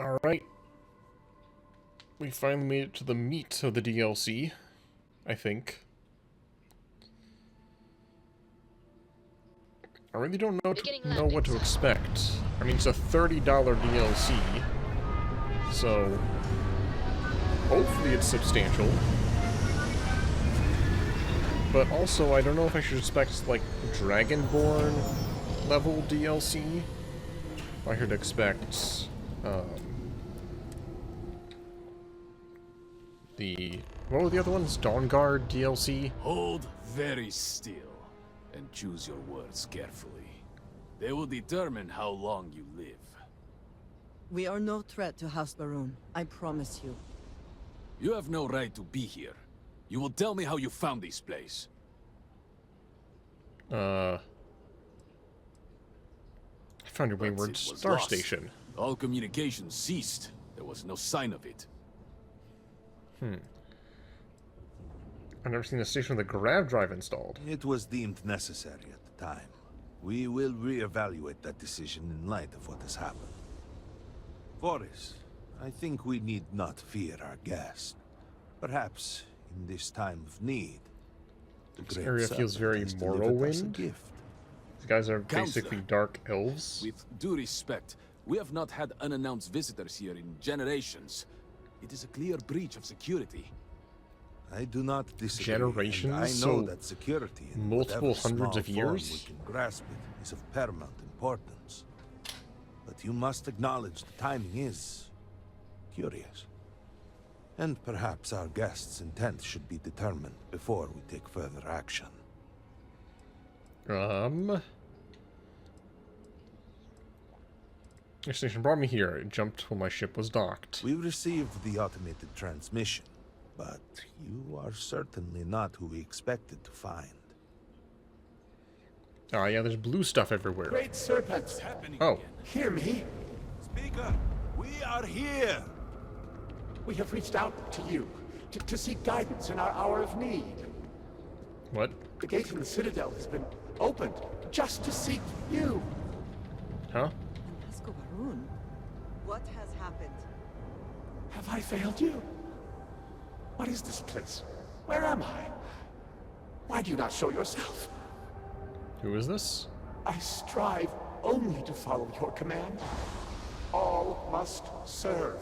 Alright. We finally made it to the meat of the DLC, I think. I really don't know what to expect. I mean, it's a $30 DLC, so hopefully it's substantial. But also, I don't know if I should expect, like, Dragonborn level DLC. I should expect, what were the other ones? Dawnguard DLC? Hold very still, and choose your words carefully. They will determine how long you live. We are no threat to House Baroon, I promise you. You have no right to be here. You will tell me how you found this place. I found your wayward star station. All communication ceased. There was no sign of it. I've never seen a station with a grav drive installed. It was deemed necessary at the time. We will reevaluate that decision in light of what has happened. Boris, I think we need not fear our guest. Perhaps, in this time of need, This area feels very Morrowind. These guys are basically dark elves. With due respect, we have not had unannounced visitors here in generations. It is a clear breach of security. I do not disagree. Generations? I know So that security in multiple whatever hundreds small of form years? we can grasp it is of paramount importance. But you must acknowledge the timing is curious. And perhaps our guest's intent should be determined before we take further action. Your station brought me here. It jumped when my ship was docked. We received the automated transmission, but you are certainly not who we expected to find. Ah, yeah, there's blue stuff everywhere. Great serpents, Oh, hear me. Speaker, we are here! We have reached out to you to seek guidance in our hour of need. what? The gate in the Citadel has been opened just to seek you. Huh? House Baroon? What has happened? Have I failed you? What is this place? Where am I? Why do you not show yourself? Who is this? I strive only to follow your command. All must serve.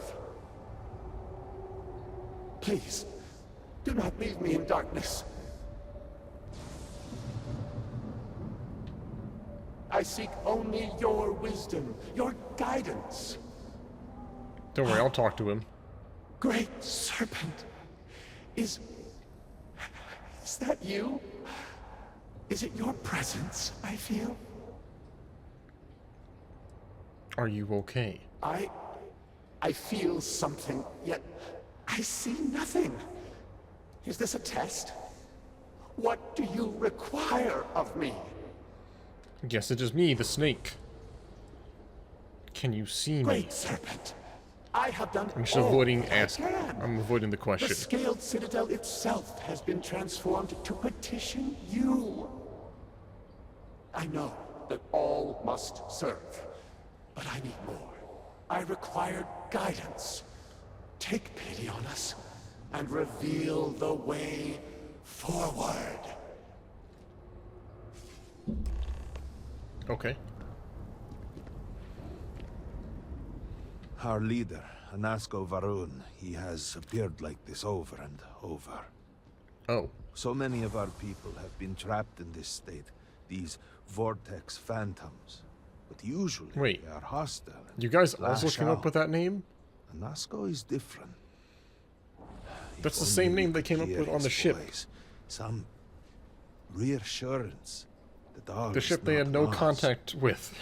Please, do not leave me in darkness. I seek only your wisdom, your guidance. Don't worry, I'll talk to him. Great Serpent, is that you? Is it your presence I feel? Are you okay? I feel something, yet I see nothing. Is this a test? What do you require of me? Yes, it is me, the snake. Can you see me? Great Serpent, I have done I'm just all avoiding I can. I'm avoiding the The question. scaled citadel itself has been transformed to petition you. I know that all must serve, but I need more. I require guidance. Take pity on us and reveal the way forward. Okay. Our leader, Anasko Varun, he has appeared like this over and over. Oh. So many of our people have been trapped in this state, these vortex phantoms. But usually Wait. they are hostile. and You guys also lash came up out. with that name? Anasko is different. That's If the same only name we they could came up hear with on the his ship. voice, some reassurance that all The is ship they had not no lost. contact with.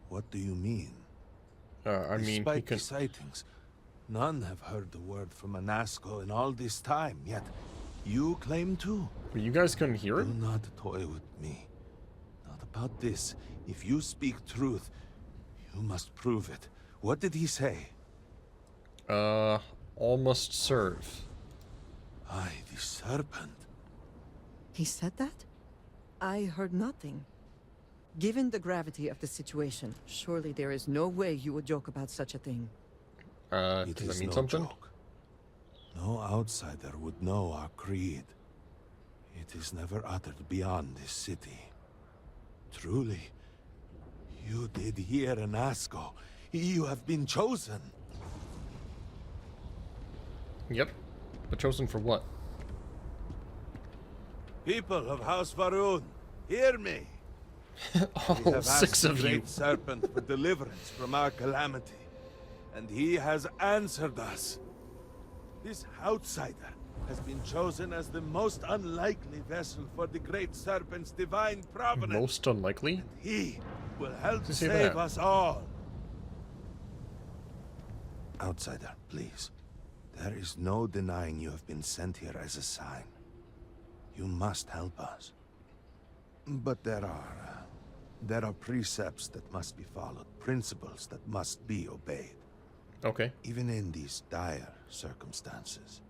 What do you mean? I mean, he Despite can... the sightings, none have heard the word from Anasko in all this time, yet you claim to. But you guys couldn't hear Do it? not toy with me. Not about this. If you speak truth, you must prove it. What did he say? All must serve. I, the serpent. He said that? I heard nothing. Given the gravity of the situation, surely there is no way you would joke about such a thing. It Does is that mean no something? joke. No outsider would know our creed. It is never uttered beyond this city. Truly, you did hear an Asco. You have been chosen. Yep. But chosen for what? People of House Varun, hear me. All We have 6 asked the of you. Great Serpent for deliverance from our calamity, and he has answered us. This outsider has been chosen as the most unlikely vessel for the Great Serpent's divine providence. Most unlikely? He will help Does he say save that? us all. Outsider, please. There is no denying you have been sent here as a sign. You must help us. But there are precepts that must be followed, principles that must be obeyed. Okay. Even in these dire circumstances,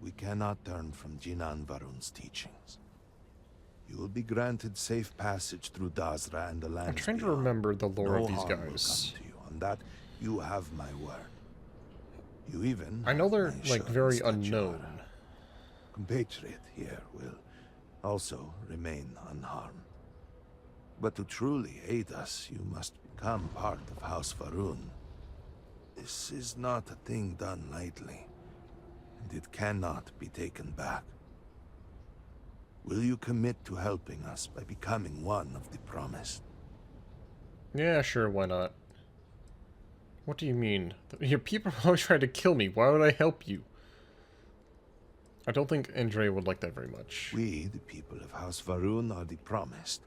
we cannot turn from Jinan Varun's teachings. You will be granted safe passage through Dazra and the lands I'm trying to beyond. remember the lore No of these harm will guys. come to you. On that, you have my word. You even I know have they're, my like, very assurance that your unknown. compatriot here will also remain unharmed. But to truly aid us, you must become part of House Varun. This is not a thing done lightly, and it cannot be taken back. Will you commit to helping us by becoming one of the promised? Yeah, sure, why not? What do you mean? Your people are always trying to kill me. Why would I help you? I don't think Andrea would like that very much. We, the people of House Varun, are the promised.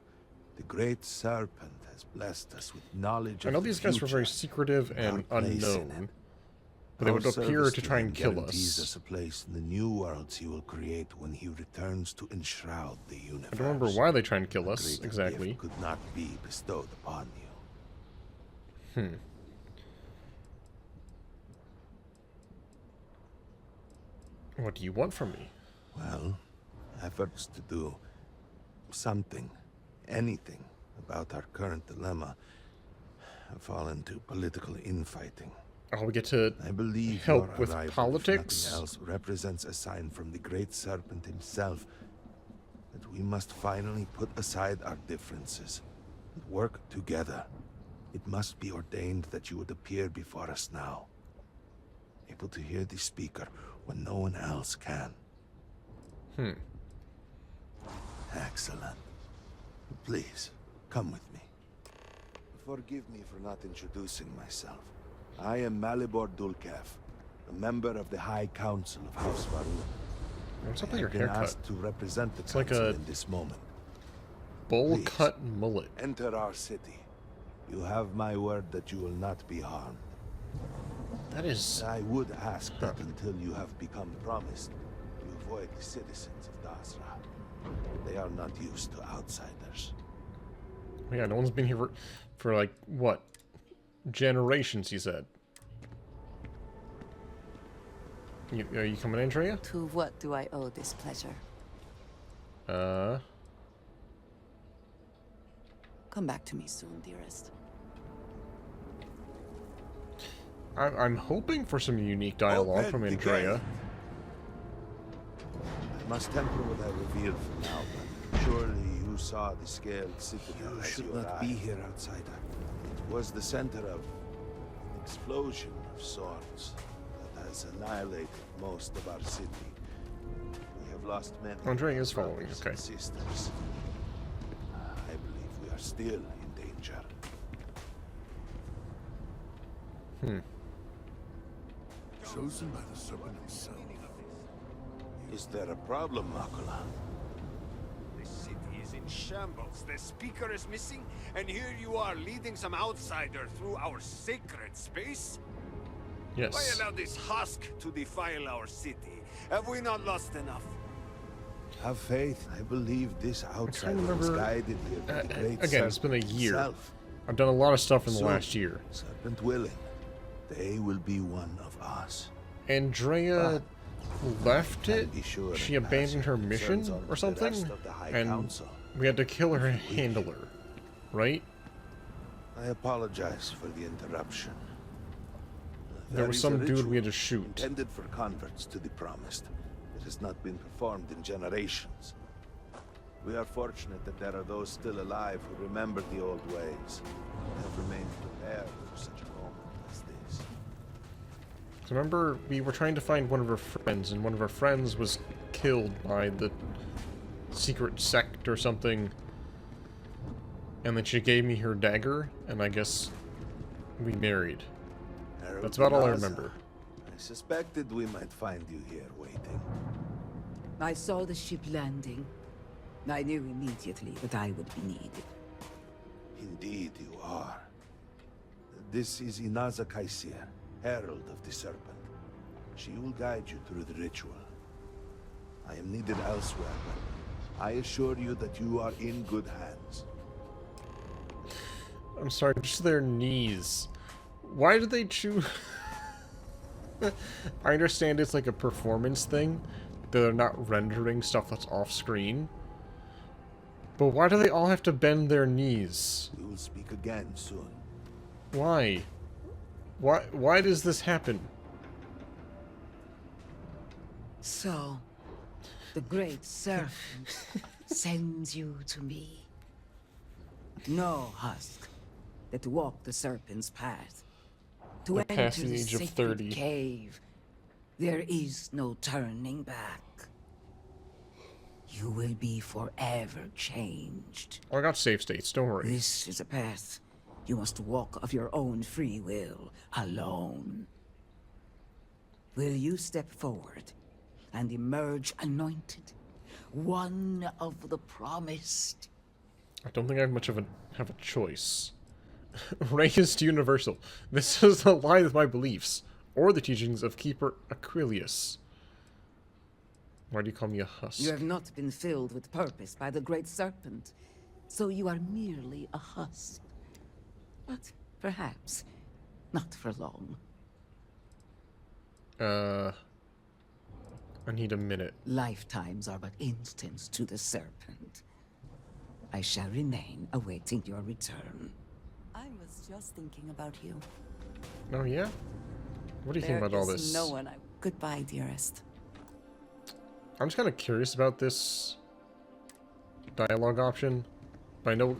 The Great Serpent has blessed us with knowledge I of know the these guys were very future. secretive and Our place in unknown. it. But they Our would appear service to to try him and kill guarantees us. us a place in the new worlds he will create when he returns to enshroud the universe. I don't remember why they try and kill A us, greater exactly. gift could not be bestowed upon you. What do you want from me? Well, efforts to do something, anything about our current dilemma have fallen to political infighting. Oh, we get to I believe help your with arrival, if politics? nothing else, represents a sign from the Great Serpent himself that we must finally put aside our differences and work together. It must be ordained that you would appear before us now, able to hear the speaker when no one else can. Excellent. Please, come with me. Forgive me for not introducing myself. I am Malibor Dulkev, a member of the High Council of House Varun. What's up I with your have been haircut? asked to represent the like council a in this moment. Bowl Please. cut mullet. Enter our city. You have my word that you will not be harmed. That is... I would ask that until you have become promised, you avoid the citizens of Dasra. They are not used to outsiders. Yeah, no one's been here for like, what? Generations, he said. Are you coming in, Andrea? To what do I owe this pleasure? Come back to me soon, dearest. I'm hoping for some unique dialogue Open from the Andrea. gate. I must temper what I reveal for now, but surely you saw the scaled citadel as you should not be here, outsider. It was the center of an explosion of sorts that has annihilated most of our city. We have lost many. Andrea is following, brothers okay. and sisters. I believe we are still in danger. Chosen by the serpent himself. Is there a problem, Makula? The city is in shambles. The speaker is missing, and here you are leading some outsider through our sacred space? Why Yes. allow this husk to defile our city? Have we not lost enough? Have faith. I believe this outsider was remember- guided here by the great again, it's been a Serpent year. himself. I've done a lot of stuff in the Soon, last year. Serpent willing, they will be one of us. Andrea left And it. be sure She and pass abandoned your her concerns mission on to or the something, rest of the High and Council. we had to kill her handler. right? I apologize for the interruption. There was is some a dude we had ritual to shoot. intended for converts to the promised. It has not been performed in generations. We are fortunate that there are those still alive who remember the old ways and have remained prepared for such a moment as this. So remember, we were trying to find one of our friends, and one of our friends was killed by the secret sect or something. And then she gave me her dagger, and I guess we married. That's about all I remember. I suspected we might find you here waiting. I saw the ship landing. I knew immediately that I would be needed. Indeed you are. This is Inaza Kaisir, Herald of the Serpent. She will guide you through the ritual. I am needed elsewhere, but I assure you that you are in good hands. I'm sorry, just their knees. Why did they choose... I understand it's like a performance thing. They're not rendering stuff that's off-screen. But why do they all have to bend their knees? We will speak again soon. Why? Why does this happen? So, the great serpent sends you to me. No husk that walk the serpent's path. To They're past enter the the age of sacred 30. cave, there is no turning back. You will be forever changed. Oh, I got save states, don't worry. This is a path you must walk of your own free will, alone. Will you step forward and emerge anointed, one of the promised? I don't think I have a choice. Rank is universal. This does not lie with my beliefs, or the teachings of Keeper Aquilius. Why do you call me a husk? You have not been filled with purpose by the great serpent, so you are merely a husk. But perhaps not for long. I need a minute. Lifetimes are but instants to the serpent. I shall remain awaiting your return. I was just thinking about you. Oh, yeah? What do you think about all this? No one. Goodbye, dearest. I'm just kind of curious about this dialogue option. But I know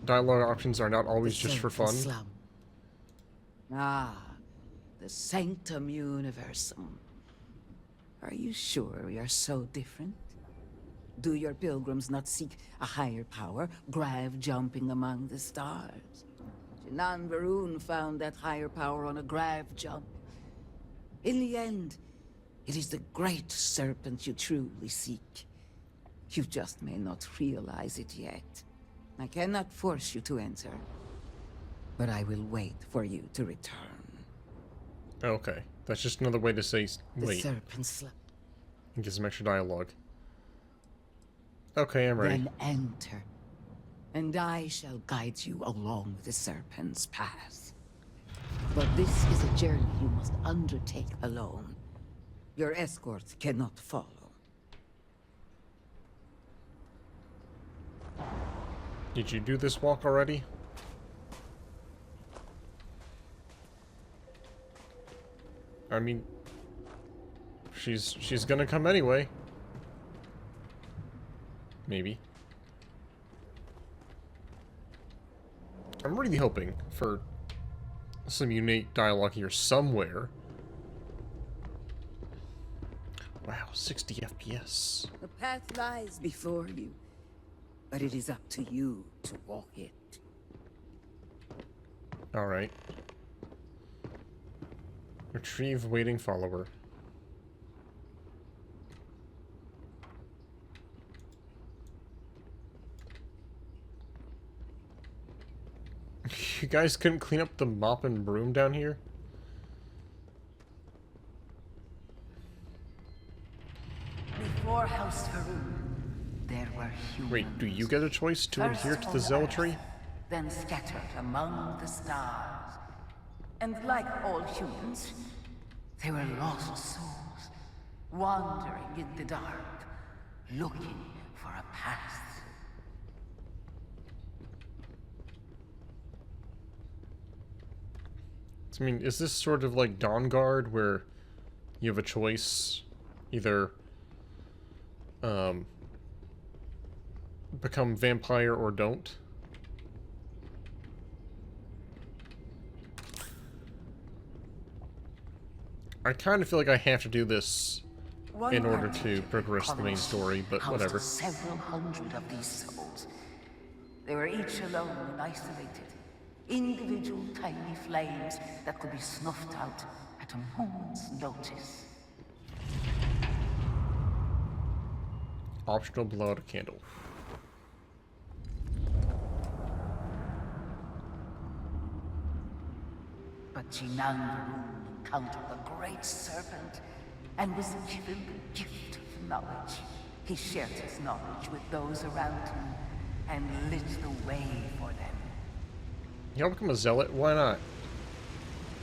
dialogue options are not always just for fun. Slum. Ah, the Sanctum Universum. Are you sure we are so different? Do your pilgrims not seek a higher power, grave jumping among the stars? Jinan Varun found that higher power on a grave jump. In the end, it is the great serpent you truly seek. You just may not realize it yet. I cannot force you to enter, but I will wait for you to return. Okay, that's just another way to say The wait. serpent slum. And get some extra dialogue. Okay, I'm ready. Then enter, and I shall guide you along the serpent's path. But this is a journey you must undertake alone. Your escort cannot follow. Did you do this walk already? I mean, she's gonna come anyway. Maybe. I'm really hoping for some unique dialogue here somewhere. Wow, 60 FPS. The path lies before you, but it is up to you to walk it. Alright. Retrieve waiting follower. You guys couldn't clean up the mop and broom down here? Before House Harun, there were humans. Wait, do you get a choice to adhere to the zealotry? Then scattered among the stars. And like all humans, they were lost souls, wandering in the dark, looking for a path. I mean, is this sort of like Dawn Guard, where you have a choice, either become vampire or don't? I kind of feel like I have to do this in order to progress the main story, but whatever. Several hundred of these souls. They were each alone and isolated. Individual tiny flames that could be snuffed out at a moment's notice. Optional blow out a candle. But Jinangaru encountered the great serpent and was given the gift of knowledge. He shared his knowledge with those around him and lit the way for them. You want to become a zealot? Why not?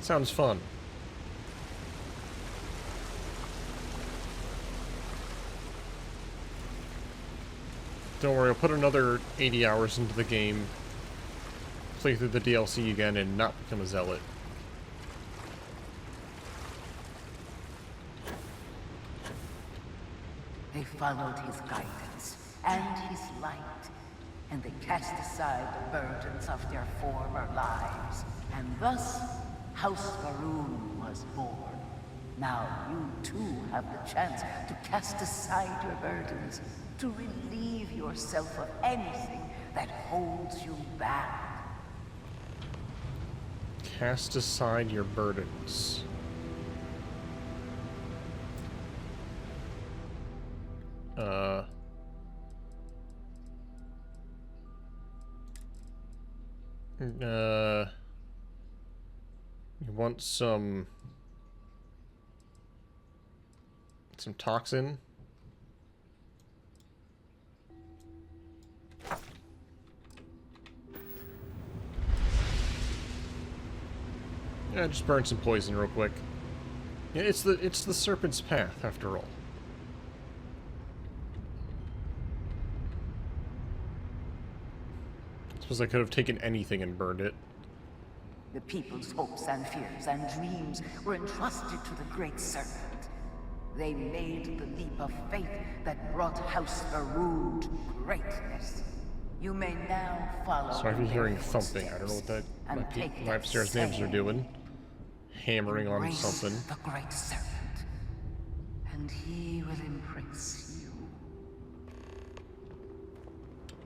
Sounds fun. Don't worry, I'll put another 80 hours into the game, play through the DLC again, and not become a zealot. They followed his guidance and his light, and they cast aside the burdens of their former lives. And thus, House Varun was born. Now you too have the chance to cast aside your burdens, to relieve yourself of anything that holds you back. Cast aside your burdens. You want some toxin? Yeah, just burn some poison real quick. Yeah, it's the serpent's path after all. Suppose I could have taken anything and burned it. The people's hopes and fears and dreams were entrusted to the great serpent. They made the leap of faith that brought House Varun to greatness. You may now follow. So I've been hearing thumping. I don't know what that my upstairs neighbors are doing. Hammering on something. The great serpent, and he will impress you.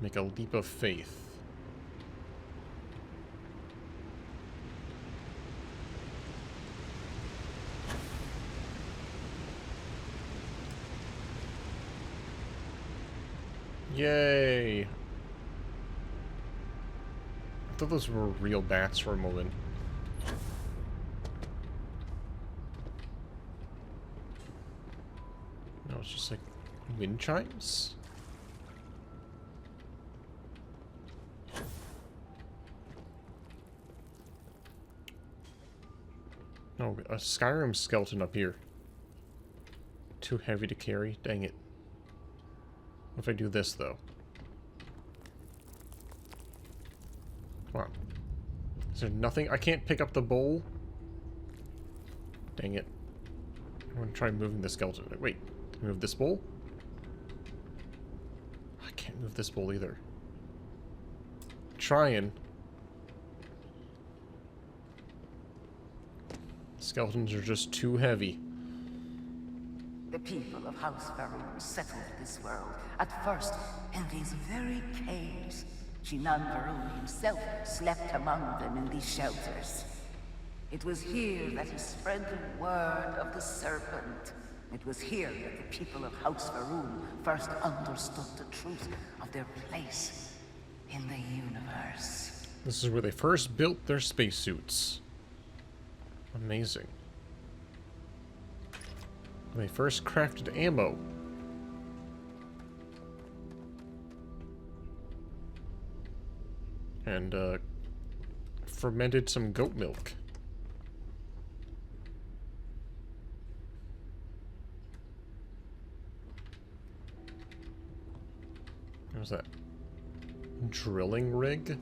Make a leap of faith. Yay! I thought those were real bats for a moment. No, it's just like wind chimes? No, a Skyrim skeleton up here. Too heavy to carry? Dang it. What if I do this, though? Come on. Is there nothing? I can't pick up the bowl? Dang it. I want to try moving the skeleton. Wait, can I move this bowl? I can't move this bowl either. Trying. Skeletons are just too heavy. The people of House Varun settled this world, at first in these very caves. Shinan Varun himself slept among them in these shelters. It was here that he spread the word of the serpent. It was here that the people of House Varun first understood the truth of their place in the universe. This is where they first built their spacesuits. Amazing. They first crafted ammo. And, fermented some goat milk. What was that? Drilling rig?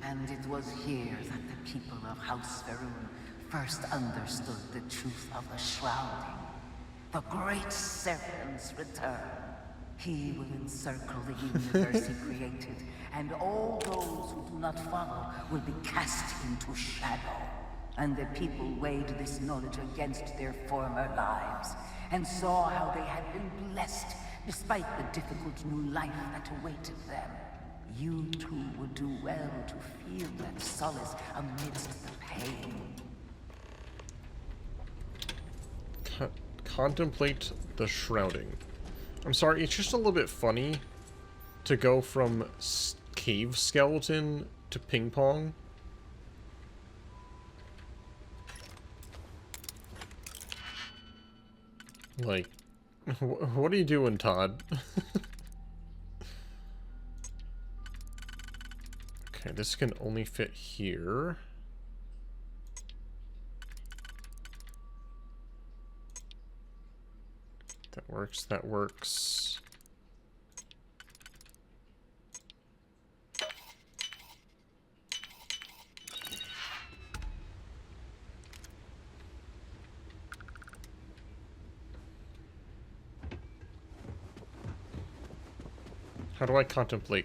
And it was here that the people of House Faerun first understood the truth of the shrouding. The great serpent's return. He will encircle the universe he created, and all those who do not follow will be cast into shadow. And the people weighed this knowledge against their former lives, and saw how they had been blessed despite the difficult new life that awaited them. You too would do well to feel that solace amidst the pain. Contemplate the shrouding. I'm sorry, it's just a little bit funny to go from cave skeleton to ping pong. Like, what are you doing, Todd? Okay, this can only fit here. That works, that works. How do I contemplate?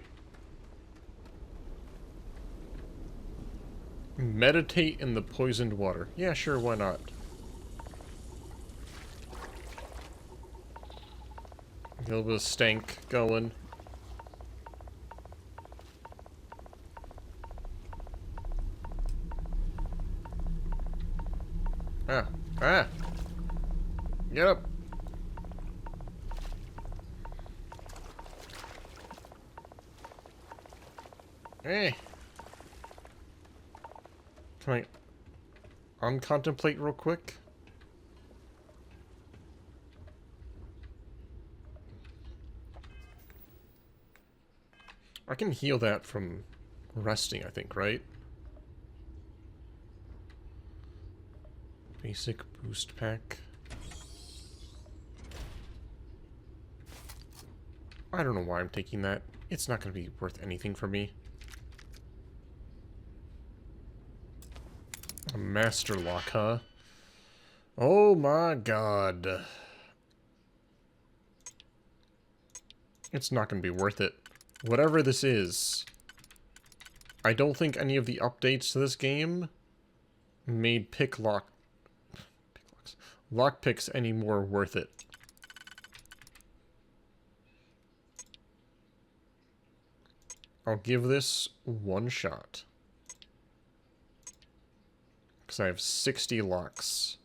Meditate in the poisoned water. Yeah, sure, why not? A little bit of stank going. Ah! Get up! Hey! Can I uncontemplate real quick? I can heal that from resting, I think, right? Basic boost pack. I don't know why I'm taking that. It's not going to be worth anything for me. A master lock, huh? Oh my god. It's not going to be worth it. Whatever this is, I don't think any of the updates to this game made lockpicks any more worth it. I'll give this one shot. Because I have 60 locks.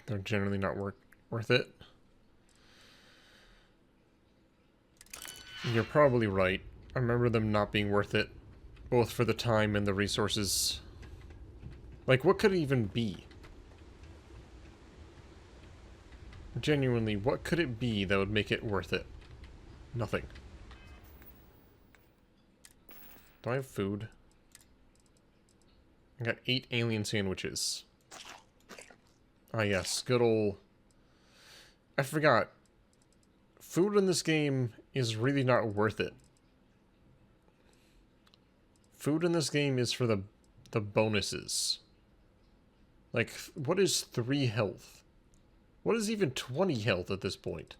They're generally not worth it. You're probably right. I remember them not being worth it, both for the time and the resources. Like, what could it even be? Genuinely, what could it be that would make it worth it? Nothing. Do I have food? I got 8 alien sandwiches. Ah yes, good ol'... I forgot. Food in this game is really not worth it. Food in this game is for the bonuses. Like, what is 3 health? What is even 20 health at this point?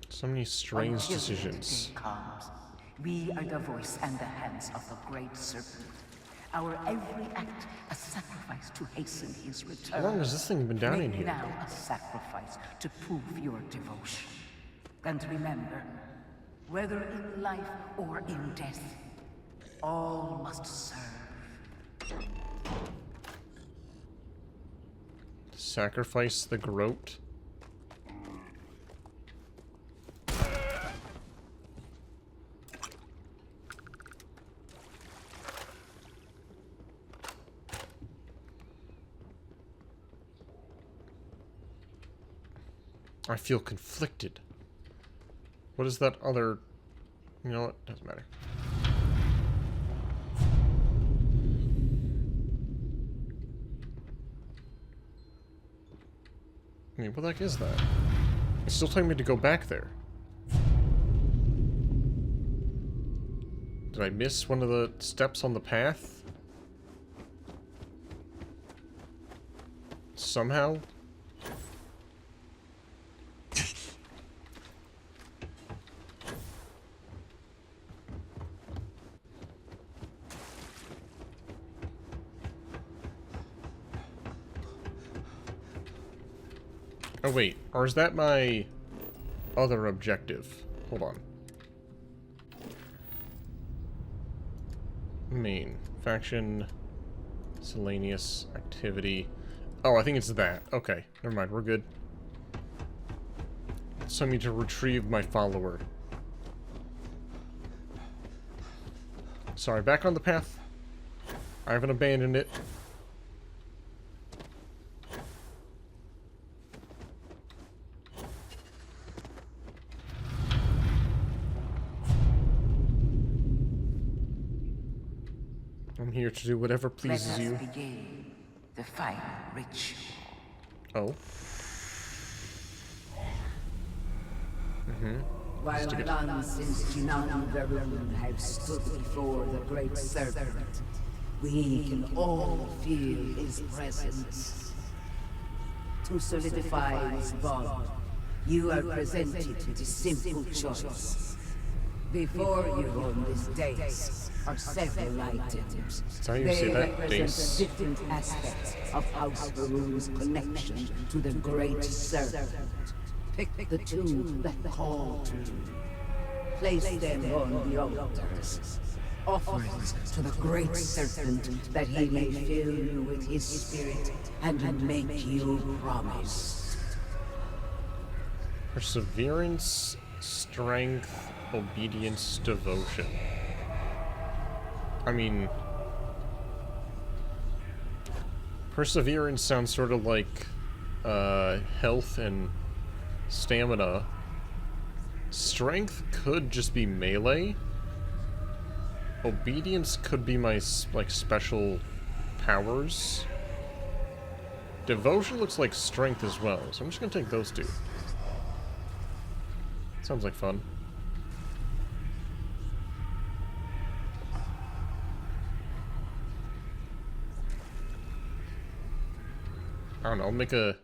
So many strange Until decisions. the day comes, we are the voice and the hands of the great serpent. Our every act a sacrifice to hasten his return. How long has this thing been down in Make here? now a sacrifice to prove your devotion. And remember, whether in life or in death, all must serve. sacrifice the groat? I feel conflicted. What is that other... You know what? Doesn't matter. I mean, what the heck is that? It's still telling me to go back there. Did I miss one of the steps on the path? Somehow? Oh wait, or is that my other objective? Hold on. Main. Faction. Miscellaneous activity. Oh, I think it's that. Okay, never mind, we're good. So I need to retrieve my follower. Sorry, back on the path. I haven't abandoned it. I'm here to do whatever pleases you. Let us begin the final ritual. Oh. While none since none of the room have stood before the great serpent, we can all feel his presence. To solidify this bond, you are presented with a simple choice. Before you on this dais are several items. That's how you They say that, represent dais. the different aspects of House Varun's connection to the great serpent. Pick the two that call to you. Place them on the altars. Offerings to the great serpent that he may fill you with his spirit and make you promise. Perseverance, strength, obedience, devotion. I mean... Perseverance sounds sort of like, health and stamina. Strength could just be melee. Obedience could be my, like, special powers. Devotion looks like strength as well, so I'm just gonna take those two. Sounds like fun. I don't know, I'll make a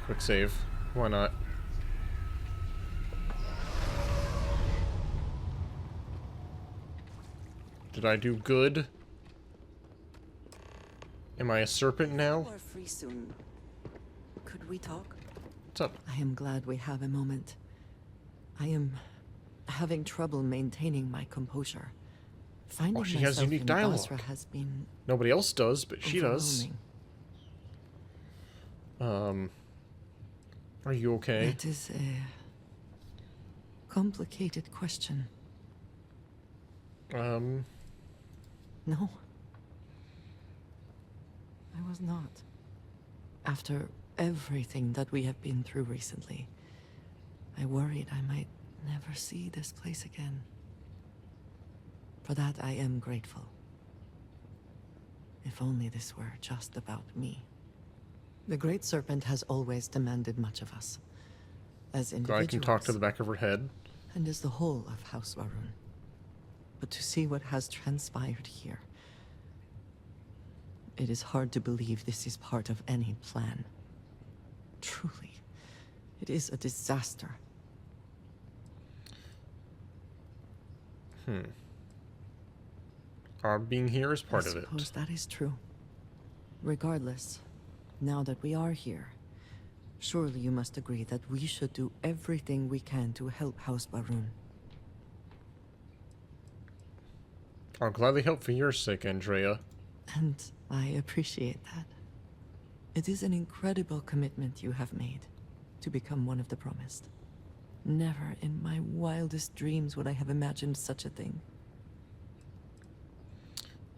quick save. Why not? Did I do good? Am I a serpent now? You are free soon. Could we talk? What's up? I am glad we have a moment. I am having trouble maintaining my composure. Finding Oh, she has myself unique in dialogue. Basra has been Nobody else does, but she does. overwhelming. Are you okay? That is a complicated question. No. I was not. After everything that we have been through recently, I worried I might never see this place again. For that I am grateful. If only this were just about me. The Great Serpent has always demanded much of us. As individuals. I can talk to the back of her head. And as the whole of House Varun. But to see what has transpired here, it is hard to believe this is part of any plan. Truly, it is a disaster. Our being here is part of I it. suppose that is true. Regardless, now that we are here, surely you must agree that we should do everything we can to help House Varun. I'll gladly help for your sake, Andrea. And I appreciate that. It is an incredible commitment you have made to become one of the promised. Never in my wildest dreams would I have imagined such a thing.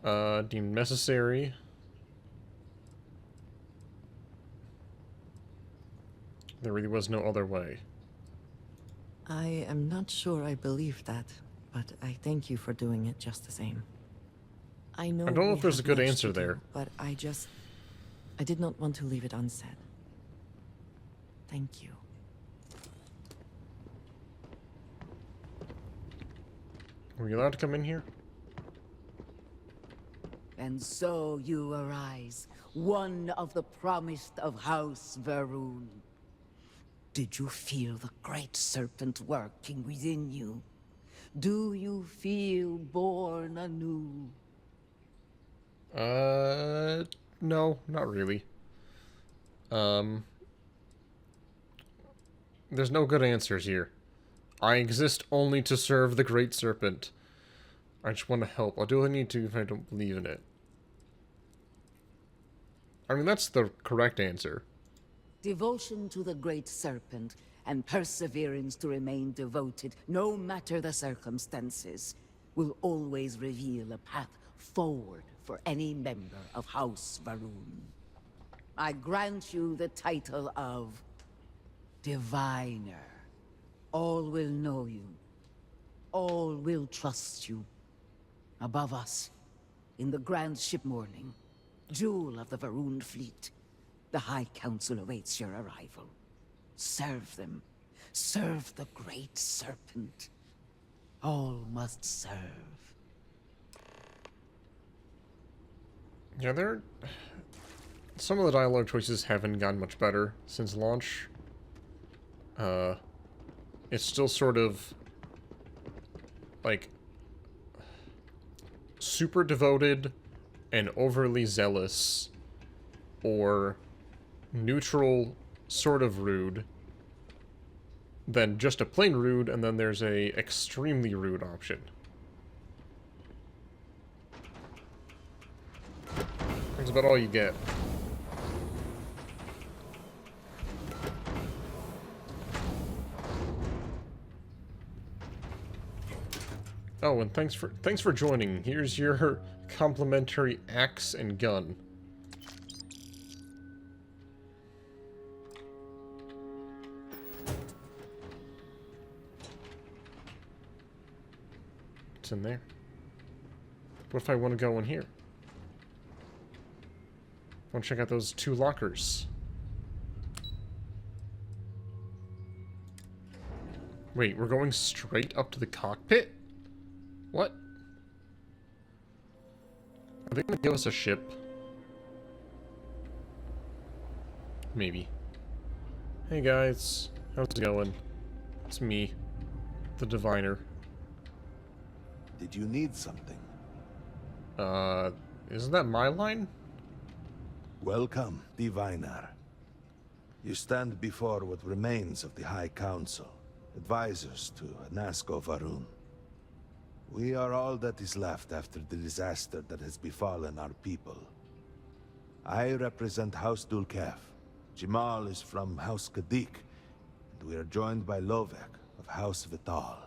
Deemed necessary. There really was no other way. I am not sure I believe that, but I thank you for doing it just the same. I know I don't know we if there's a have good much answer to do, there. but I did not want to leave it unsaid. Thank you. Were you allowed to come in here? And so you arise, one of the promised of House Varun. Did you feel the great serpent working within you? Do you feel born anew? No, not really. There's no good answers here. I exist only to serve the Great Serpent. I just want to help. I'll do what I need to if I don't believe in it. I mean, that's the correct answer. Devotion to the Great Serpent and perseverance to remain devoted, no matter the circumstances, will always reveal a path forward for any member of House Varun. I grant you the title of Diviner. All will know you. All will trust you. Above us, in the Grand Ship Morning, jewel of the Varun fleet, the High Council awaits your arrival. Serve them. Serve the Great Serpent. All must serve. Yeah, some of the dialogue choices haven't gotten much better since launch. It's still sort of like super devoted and overly zealous, or neutral, sort of rude, then just a plain rude, and then there's a extremely rude option. That's about all you get. Oh, and thanks for joining. Here's your complimentary axe and gun. What's in there? What if I want to go in here? I want to check out those two lockers. Wait, we're going straight up to the cockpit? What? Are they gonna give us a ship? Maybe. Hey guys, how's it going? It's me, the Diviner. Did you need something? Isn't that my line? Welcome, Diviner. You stand before what remains of the High Council, advisors to Nasco Varun. We are all that is left after the disaster that has befallen our people. I represent House Dulkef. Jamal is from House Kadik, and we are joined by Lovek of House Vital.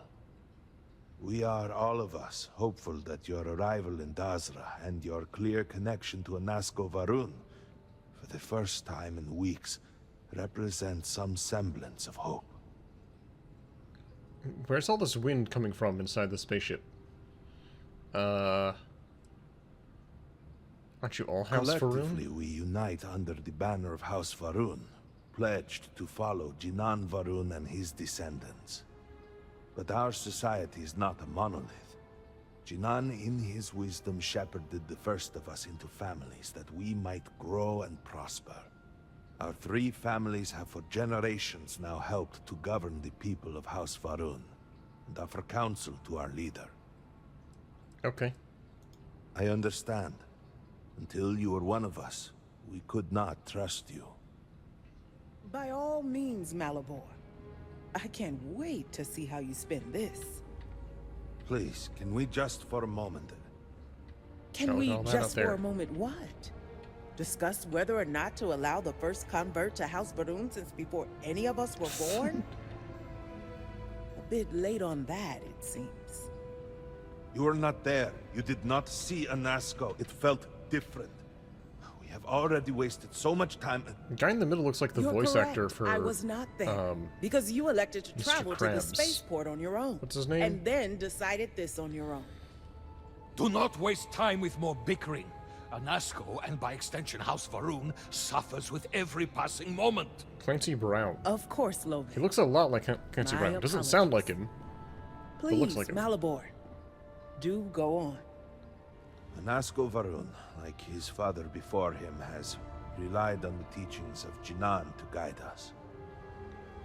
We are, all of us, hopeful that your arrival in Dazra and your clear connection to Nasco Varun, for the first time in weeks, represent some semblance of hope. Where's all this wind coming from inside the spaceship? Aren't you all House Collectively, Varun? we unite under the banner of House Varun, pledged to follow Jinan Varun and his descendants. But our society is not a monolith. Jinan, in his wisdom, shepherded the first of us into families that we might grow and prosper. Our 3 families have for generations now helped to govern the people of House Varun, and offer counsel to our leader. Okay. I understand. Until you were one of us, we could not trust you. By all means, Malabor. I can't wait to see how you spin this. Please, can we just for a moment? Can Oh, we all that out just for there. a moment what? Discuss whether or not to allow the first convert to House Varun since before any of us were born? A bit late on that, it seems. You were not there. You did not see Anasco. It felt different. We have already wasted so much time. The guy in the middle looks like the You're voice correct. actor for I was not there because you elected to Mr. travel to the Krabs. spaceport on your own. What's his name? And then decided this on your own. Do not waste time with more bickering. Anasco, and by extension House Varun, suffers with every passing moment. Clancy Brown. Of course, Logan. He looks a lot like Clancy My Brown. Doesn't sound like him. Please, looks like him. Malabor, do go on. Anasco Varun, like his father before him, has relied on the teachings of Jinan to guide us.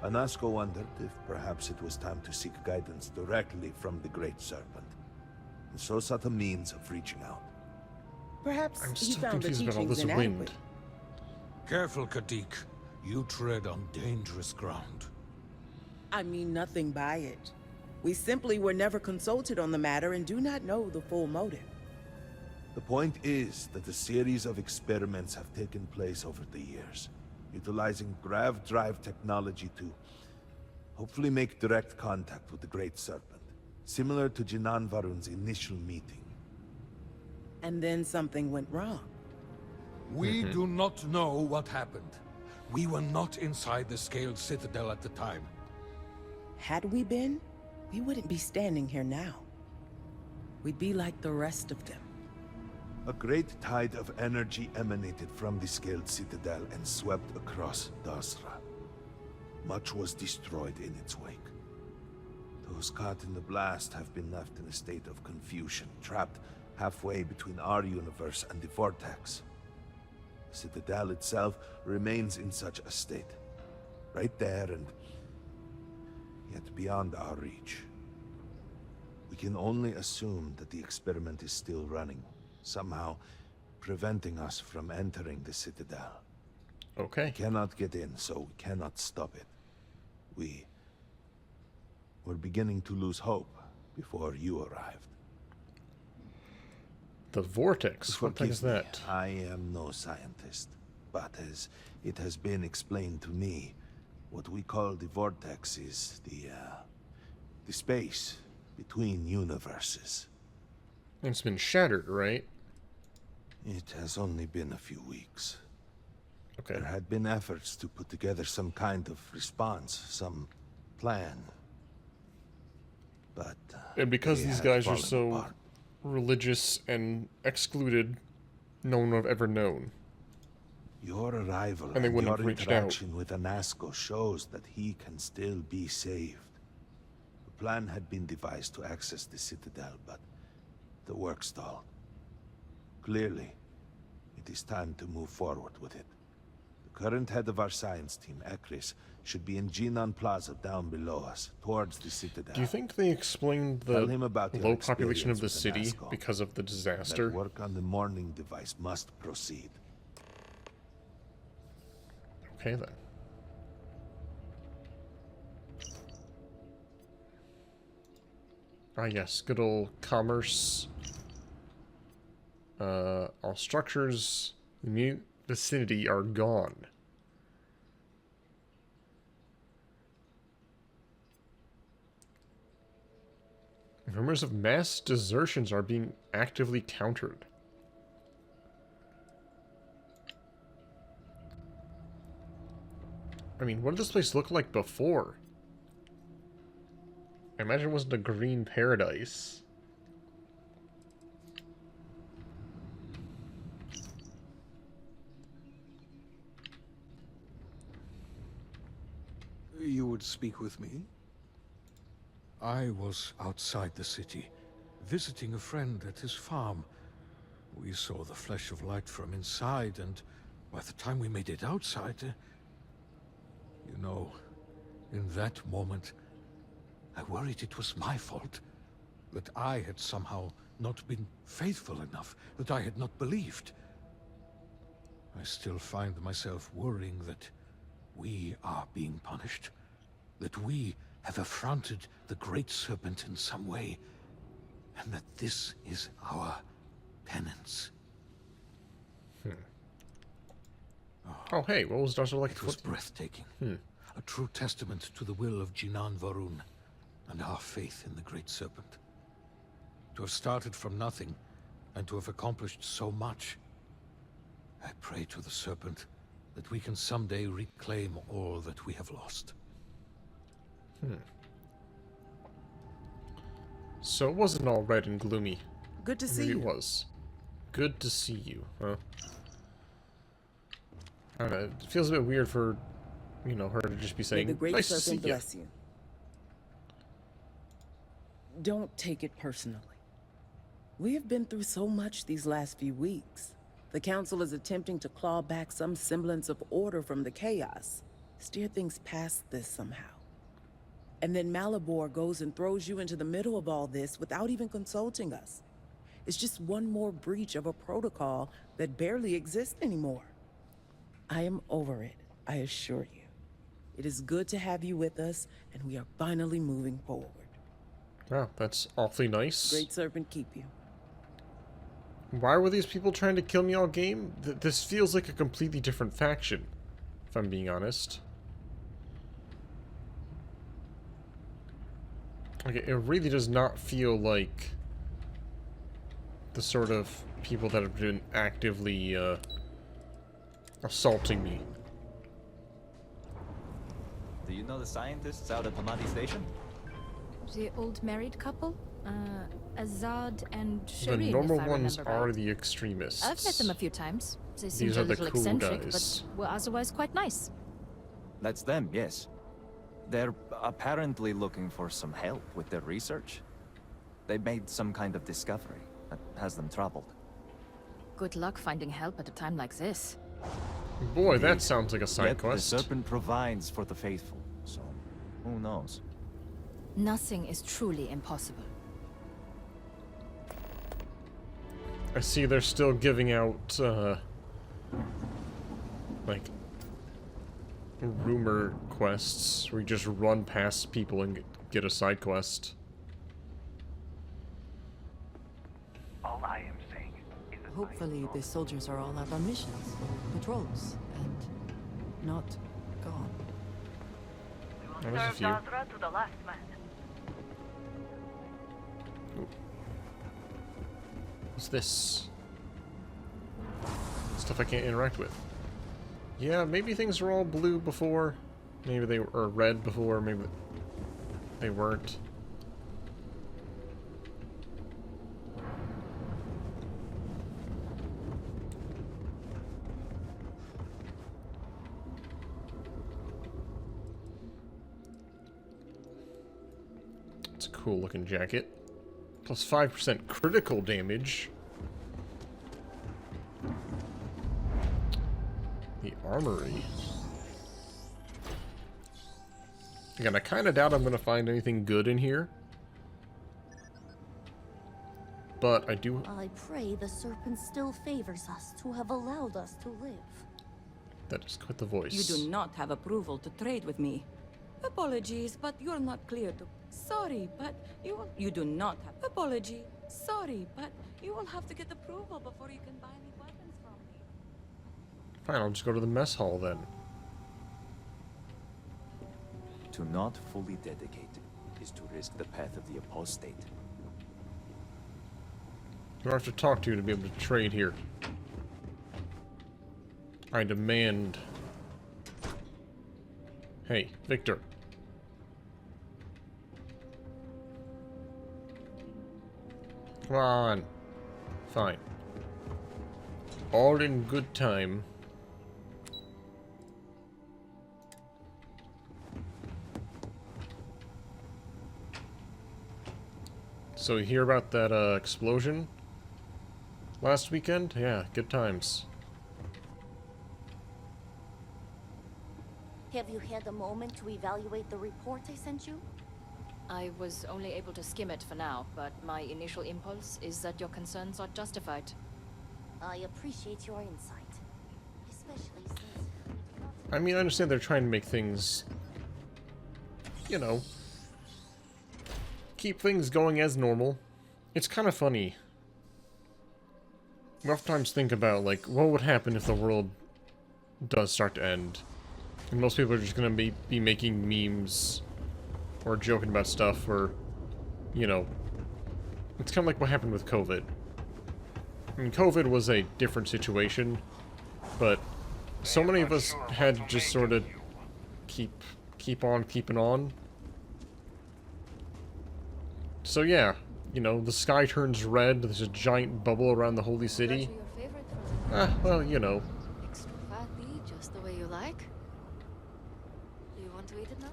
Anasco wondered if perhaps it was time to seek guidance directly from the Great Serpent, and so sought a means of reaching out. Perhaps I'm he still found the confused about all teachings this inadequate. wind. Careful, Kadik. You tread on dangerous ground. I mean nothing by it. We simply were never consulted on the matter and do not know the full motive. The point is that a series of experiments have taken place over the years, utilizing grav drive technology to hopefully make direct contact with the Great Serpent, similar to Jinan Varun's initial meeting. And then something went wrong. We do not know what happened. We were not inside the Scaled Citadel at the time. Had we been, we wouldn't be standing here now. We'd be like the rest of them. A great tide of energy emanated from the Scaled Citadel and swept across Dasra. Much was destroyed in its wake. Those caught in the blast have been left in a state of confusion, trapped halfway between our universe and the Vortex. The Citadel itself remains in such a state. Right there and yet beyond our reach. We can only assume that the experiment is still running, somehow preventing us from entering the Citadel. Okay. We cannot get in, so we cannot stop it. We're beginning to lose hope before you arrived. The Vortex. What the heck is Forgive me, that? I am no scientist, but as it has been explained to me, what we call the Vortex is the space between universes. It's been shattered, right? It has only been a few weeks. Okay. There had been efforts to put together some kind of response, some plan. But And because they these have guys are fallen so apart. religious and excluded, no one would have ever known. Your arrival And they and wouldn't your have reached interaction with Anasco shows that he can still be saved. The plan had been devised to access the Citadel, but the work stalled. Clearly, it is time to move forward with it. The current head of our science team, Ekris, should be in Jinan Plaza down below us, towards the Citadel. Do you think they explained the Tell him about your low population of the experience city with Anasco. because of the That disaster? work on the morning device must proceed. Okay then. Ah yes, good old commerce. All structures in the vicinity are gone. Rumors of mass desertions are being actively countered. I mean, what did this place look like before? I imagine it wasn't a green paradise. You would speak with me? I was outside the city, visiting a friend at his farm. We saw the flash of light from inside, and by the time we made it outside, you know, in that moment, I worried it was my fault. That I had somehow not been faithful enough, that I had not believed. I still find myself worrying that we are being punished, that we have affronted the Great Serpent in some way, and that this is our penance. Oh, hey, what was Darcy like? It was breathtaking. Hmm. A true testament to the will of Jinan Varun and our faith in the Great Serpent. To have started from nothing and to have accomplished so much. I pray to the Serpent that we can someday reclaim all that we have lost. So it wasn't all red and gloomy. Good to see Maybe you. it was. Good to see you, huh? I don't know, it feels a bit weird for, you know, her to just be May saying, the Great nice to see Serpent you. bless you. Don't take it personally. We have been through so much these last few weeks. The Council is attempting to claw back some semblance of order from the chaos. Steer things past this somehow. And then Malabor goes and throws you into the middle of all this without even consulting us. It's just one more breach of a protocol that barely exists anymore. I am over it, I assure you. It is good to have you with us, and we are finally moving forward. Wow, that's awfully nice. Great Serpent keep you. Why were these people trying to kill me all game? This feels like a completely different faction, if I'm being honest. Like, it really does not feel like the sort of people that have been actively, assaulting me. Do you know the scientists out at Hamadi Station? The old married couple? Azad and The Shireen, normal if I ones remember are right. the extremists. I've met them a few times. They seemed These a are the little cool eccentric, guys. but were otherwise quite nice. That's them, yes. They're apparently looking for some help with their research. They made some kind of discovery that has them troubled. Good luck finding help at a time like this. Boy, that Indeed. sounds like a side Yet quest. the Serpent provides for the faithful, so who knows? Nothing is truly impossible. I see they're still giving out, like, rumor quests where you just run past people and get a side quest. All I am saying is that Hopefully the soldiers are all out on missions, or patrols, and not gone. There was a few. To the last man. What's this? Stuff I can't interact with. Yeah, maybe things were all blue before. Maybe they were red before. Maybe they weren't. It's a cool looking jacket. Plus 5% critical damage. The armory. Again, I kind of doubt I'm going to find anything good in here. But I do... I pray the serpent still favors us to have allowed us to live. That is quite the voice. You do not have approval to trade with me. Apologies, but you're not clear to... Sorry, but you do not have... Apology. Sorry, but you will have to get approval before you can buy any weapons from me. Fine, I'll just go to the mess hall then. To not fully dedicate is to risk the path of the apostate. You have to talk to be able to trade here. I demand... Hey, Victor. Come on. Fine. All in good time. So you hear about that explosion last weekend? Yeah, good times. Have you had a moment to evaluate the report I sent you? I was only able to skim it for now, but my initial impulse is that your concerns are justified. I appreciate your insight. Especially since... I mean, I understand they're trying to make things, you know, keep things going as normal. It's kind of funny we oftentimes think about, like, what would happen if the world does start to end. And most people are just gonna be making memes or joking about stuff, or, you know, it's kind of like what happened with COVID. I mean, COVID was a different situation, but so many of us had to just sort of keep on keeping on. So yeah, you know, the sky turns red, there's a giant bubble around the holy city. Your favorite Well, you know. extra fatty, just the way you like. Do you want to eat it now?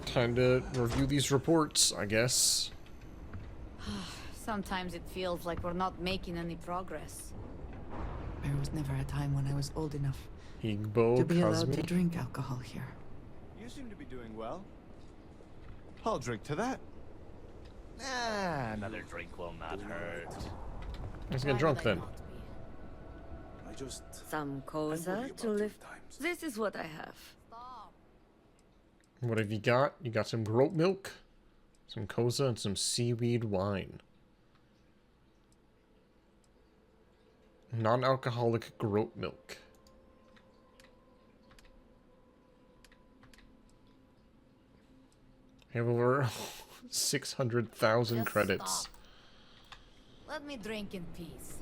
Time to review these reports, I guess. Sometimes it feels like we're not making any progress. There was never a time when I was old enough Igbo to be allowed Kazumi. to drink alcohol here. You seem to be doing well. I'll drink to that. Ah, another drink will not hurt. Let's get drunk then. I just... Some koza to lift. This is what I have. What have you got? You got some goat milk, some koza, and some seaweed wine. Non-alcoholic goat milk. I have over 600,000 Just credits. stop. Let me drink in peace.